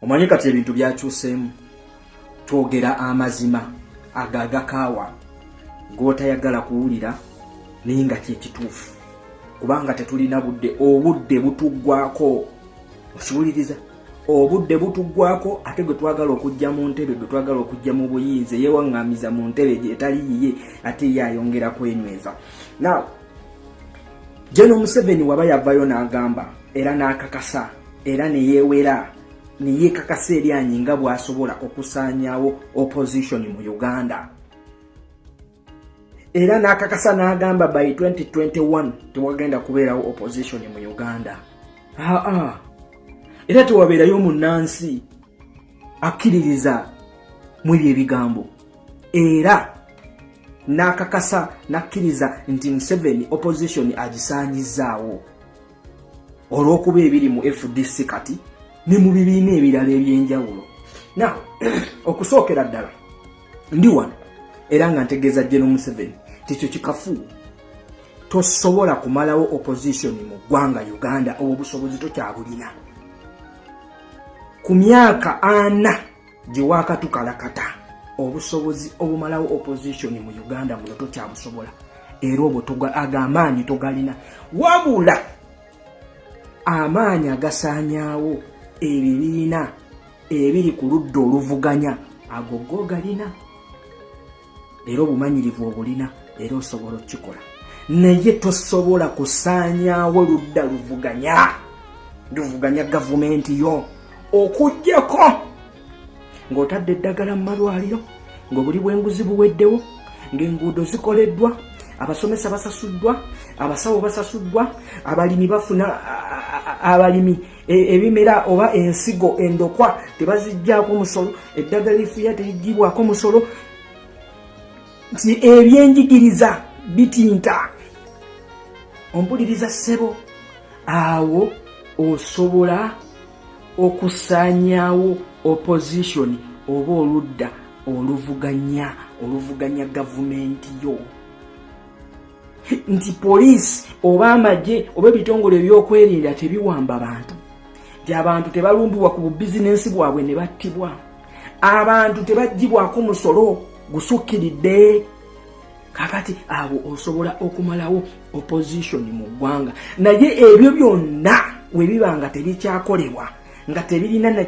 Omanyi kati ebintu byakyuseemu. Twogera amazima agagakawa g'otayagala kuwulira naye nga kyekituufu. Kubanga tetulina budde, obudde butuggwako. Okiwuliriza? Obudde butuggwako ate gwe twagala okujja mu ntebe, gwe twagala okujja mu buyinza, yeewaŋŋamiza mu ntebe gyetali yiye ate ye ayongera kwenyweza. Now, General Museveni waba yavayo n'agamba era n'akakasa era ne yeewera ne yeekakasa eri anyinga bw'asobola okusaanyaawo opposition mu Uganda. Era n'akakasa n'agamba by 2021 tewagenda kubeerawo opposition mu Uganda. Era tewabeerayo munnansi akkiririza mu ebyo ebigambo. Era n'akakasa n'akkiriza nti Museveni opposition agisaanyizaawo olw'okuba ebiri mu FDC kati ne mu bibiina ebirala ebyenjawulo. Now, okusookera ddala ndi wano era nga ntegeeza General Museveni tikyo kikafu. Tosobola kumalawo opposition mu ggwanga Uganda, obusobozi tokyabulina. Ku myaka 4 gye waakatukalakata obusobozi obumalawo opposition mu Uganda muno tokyabusobola. Era obwo amaanyi togalina. Wabula amaanyi agasaanyaawo ebibiina ebiri ku ludda oluvuganya ago go galina. Era obumanyirivu obulina era osobola okukikola. Naye tosobola kusaanyaawo ludda luvuganya gavumenti yo okujjako ng'otadde eddagala mu malwaliro, ng'obuli bw'enguzi buweddewo, ng'enguudo zikoleddwa, abasomesa basasuddwa, abasawo basasuddwa, abalimi bafuna abalimi ebimera oba ensigo endokwa tebaziggyako musolo, eddagala lifuya teriggyibwako musolo. Nti ebyenjigiriza bitinta. Ompuliriza ssebo, awo osobola okusaanyaawo opposition oba oludda oluvuganya gavumenti yo. Nti poliisi oba amagye oba ebitongole ebyokwerinda tebiwamba bantu. Nti abantu tebalumbibwa ku bubizinensi bwabwe ne battibwa. Abantu tebaggyibwako musolo gusukkiridde. Kakati abo osobola okumalawo opposition mu ggwanga. Naye ebyo byonna we biba nga tebikyakolebwa, nga tebirina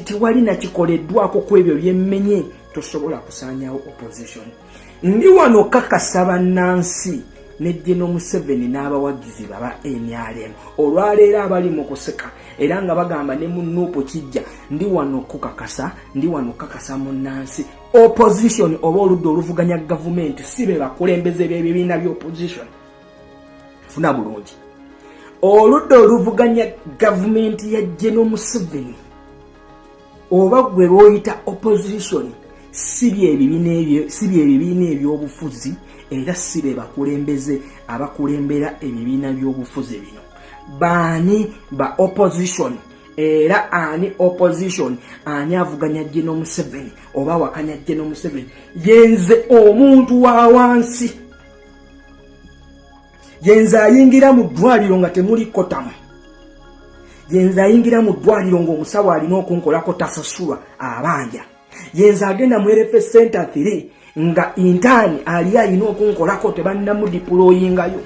tewali nakikoleddwako ku ebyo byemmenye, tosobola kusaanyaawo opposition. Ndi wano kakasa bannansi ne General Museveni n'abawagizi baba NRM olwaleero abali mu kuseka era nga bagamba ne munnuupu kijja. Ndi wano kakasa munnansi opposition oba oludda oluvuganya gavumenti si be bakulembeze b'ebibiina by'opposition. Funa bulungi. Oludda oluvuganya gavumenti ya General Museveni oba gwe lwoyita opposition si bye ebibiina ebyobufuzi era si be bakulembeze abakulembera ebibiina by'obufuzi bino. Baani ba opposition era ani opposition ani avuganya General Museveni oba wakanya General Museveni? Yenze omuntu wa wansi. Yenze ayingira mu ddwaliro nga temuli kotamu. Yenze ayingira mu ddwaliro ng'omusawo alina okunkolako tasasulwa abanja. Yenze agenda mu RFS Center 3 nga intani ali alina okunkolako tebannamu diployingayo.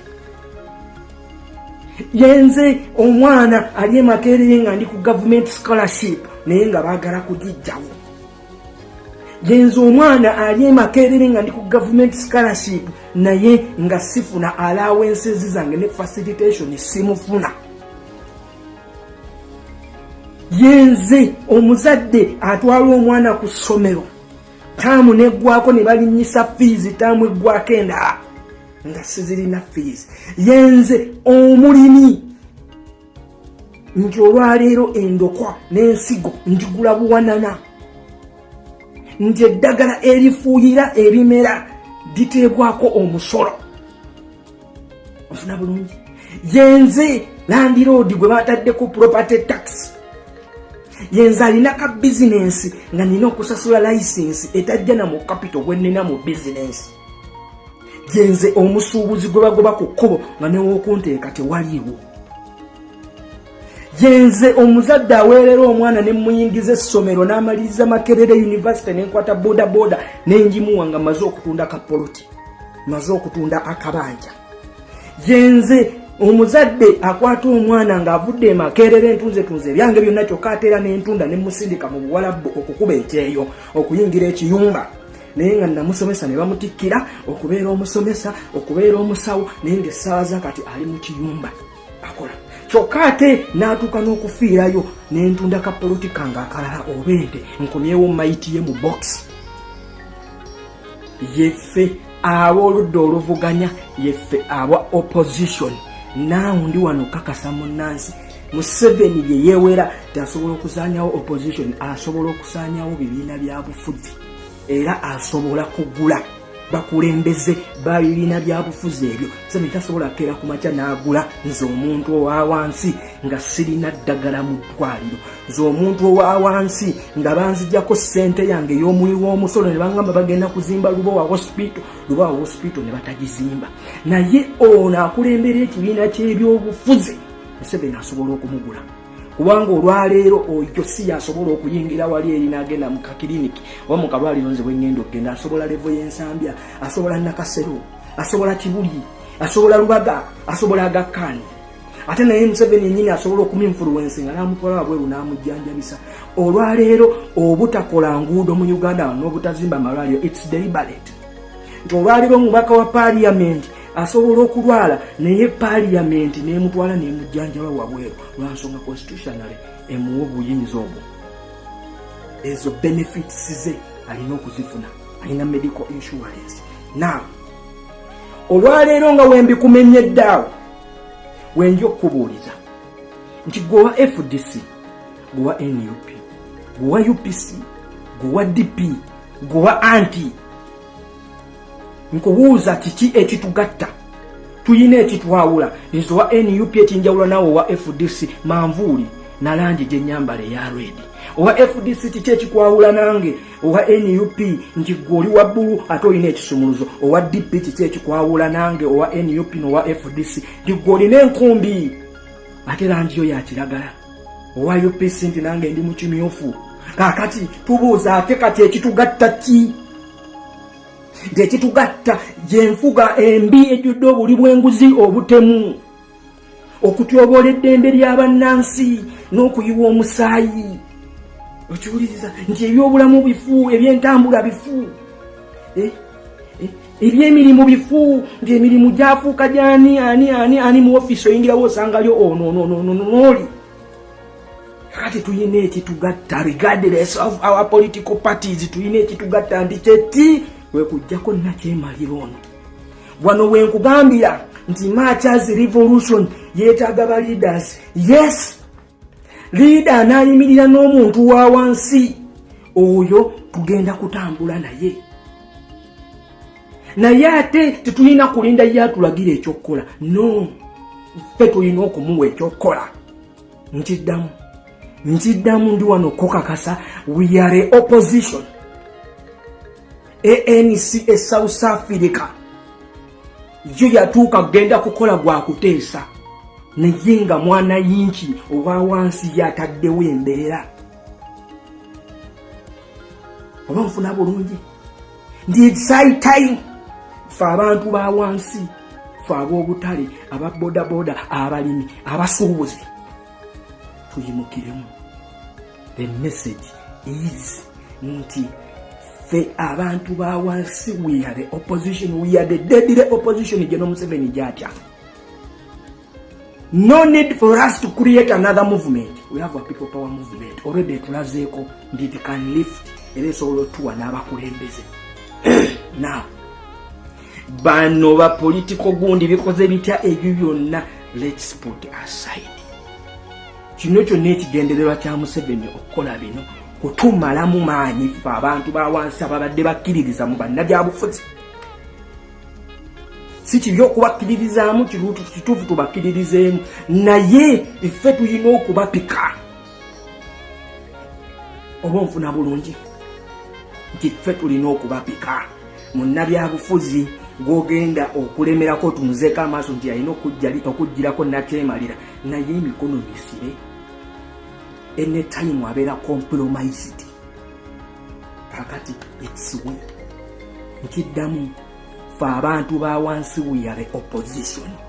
Yenze omwana ali Makerere nga ndi ku government scholarship naye nga baagala kugijjawo. Yenze omwana ali Makerere nga ndi ku government scholarship naye nga sifuna allowances zange ne facilitation simufuna. Yenze omuzadde atwala omwana ku ssomero taamu neggwako ne balinnyisa fees taamu eggwako endala nga sizirina fees. Yenze omulimi nti olwaleero endokwa n'ensigo njigula buwanana. Nti eddagala erifuuyira ebimera diteebwako omusolo. Ofuna bulungi. Yenze landiroodi gwe bataddeko property tax. Yenze alina ka bizinensi nga nina okusasula license etajja na mu capital gwe nina mu bizinensi. Yenze omusuubuzi gwe bagoba ku kkubo nga newokunteeka tewaliiwo. Yenze omuzadde aweerera omwana ne muyingiza essomero n'amaliriza Makerere University n'enkwata boda n'enjimuwa nga maze okutunda kapoloti, maze okutunda akabanja. Yenze omuzadde akwata omwana ng'avudde Makerere entunze byange byonna kyokka ateera n'entunda ne musindika mu Buwarabu okukuba ekyeyo okuyingira ekiyumba. Naye nga namusomesa ne bamutikkira okubeera omusomesa, okubeera omusawo, naye ng'essaawa zakati ali mu kiyumba akola. Kyokka ate n'atuuka n'okufiirayo n'entunda kapoloti kange akalala obente nkomyewo mayiti ye mu box. Yeffe ab'oludda oluvuganya, yeffe aba opposition. Naawe ndi wano kakasa munnansi Museveni bye yeewera tasobola okusaanyawo opposition, asobola okusaanyawo bibiina bya bufuzi era asobola kugula bakulembeze ba bibiina bya bufuzi ebyo. Museveni tasobola keera ku makya n'agula nze omuntu owa wansi nga sirina ddagala mu ddwaliro, nze omuntu owa wansi nga banzijjako ssente yange ey'omuwi w'omusolo ne bangamba bagenda kuzimba Lubowa hospital ne batagizimba. Naye ono akulembera ekibiina ky'ebyobufuzi Museveni asobola okumugula, kubanga olwaleero oyo si yasobola okuyingira wali eri n'agenda mu kakiriniki oba mu kalwaliro nze bwengenda okugenda. Asobola levo y'ensambya, asobola Nakasero, asobola Kibuli, asobola Lubaga, asobola Agakani. Ate naye Museveni yennyini asobola okuminfluence nga n'amutwala wabweru n'amujjanjabisa. Olwaleero obutakola nguudo mu Uganda n'obutazimba malwaliro, it's deliberate. Nti olwaleero omubaka wa parliament asobola okulwala naye parliament n'emutwala n'emujjanjaba wabweru lwansonga constitutionally emuwa obuyinza obwo. Ezo benefits ze alina okuzifuna, alina medical insurance. Now olwaleero nga wembikumenyeddaawo wenja okubuuliza nti gwewa FDC, gwewa NUP, gwewa UPC, gwewa DP, gwewa anti, nkubuuza kiki ekitugatta? Tuyina ekitwawula. Nze wa NUP ekinjawula naawe wa FDC manvuuli na langi gyenyambala eya red. Owa FDC kiki ekikwawula nange owa NUP nti gwoli wa bbulu ate olina ekisumuluzo. Owa DP kiki ekikwawula nange owa NUP n'owa FDC nti gwolina enkumbi ate langi yo ya kiragala. Owa UPC nti nange ndi mu kimyufu. Kaakati tubuuza ate kati ekitugatta ki? Ekitugatta yenfuga embi ejjudde obuli bw'enguzi obutemu, okutyobola eddembe ly'abannansi n'okuyiwa omusaayi. Okiwuliriza nti ebyobulamu bifu, ebyentambula bifu, ebyemirimu bifu, nti emirimu gyafuuka gyani ani mu ofiisi oyingirawo osangalyo n'oli. Kati tuyina ekitugatta regardless of our political parties, tuyina ekitugatta ndi kyeti wekujjako nakyemalira ono. Wano wenkugambira nti Marchers Revolution yeetaaga ba leaders. Yes, leader anayimirira n'omuntu wa wansi oyo tugenda kutambula naye. Naye ate tetulina kulinda ye atulagira ekyokukola. No, ffe tulina okumuwa ekyokukola. Nkiddamu ndi wano kokakasa, we are a opposition. ANC e South Africa yo yatuuka kugenda kukola gwa kuteesa, naye nga mwana yinki owa wansi yataddewo embeera. Oba nfuna bulungi ndi it's high time ffe abantu ba wansi, ffe ab'obutale, aba bodaboda, abalimi, abasuubuzi tuyimukiremu. The message is nti fe abantu ba wansi, we are the opposition, we are the deadly opposition. Jeno Museveni jatya. No need for us to create another movement. We have a people power movement already. Tulazeko ndi it can lift eresolo tuwa n'abakulembeze. Now bano ba political gundi bikoze bitya ebyo byonna, let's put aside. Kino kyonna ekigendererwa kya Museveni okukola bino kutumalamu maanyi ffe abantu ba wansi ababadde bakkiririza mu bannabyabufuzi. Si kibi okubakkiririzaamu, kituufu tubakkiririzeemu, naye ffe tulina okubapika. Oba nfuna bulungi nti ffe tulina okubapika. Munnabyabufuzi gw'ogenda okulemerako tumuzeeko amaaso nti alina okuggyirako nakyemalira, naye emikono misire. anytime abeera compromised. Kakati it's we nkiddamu fe abantu ba wansi we are opposition.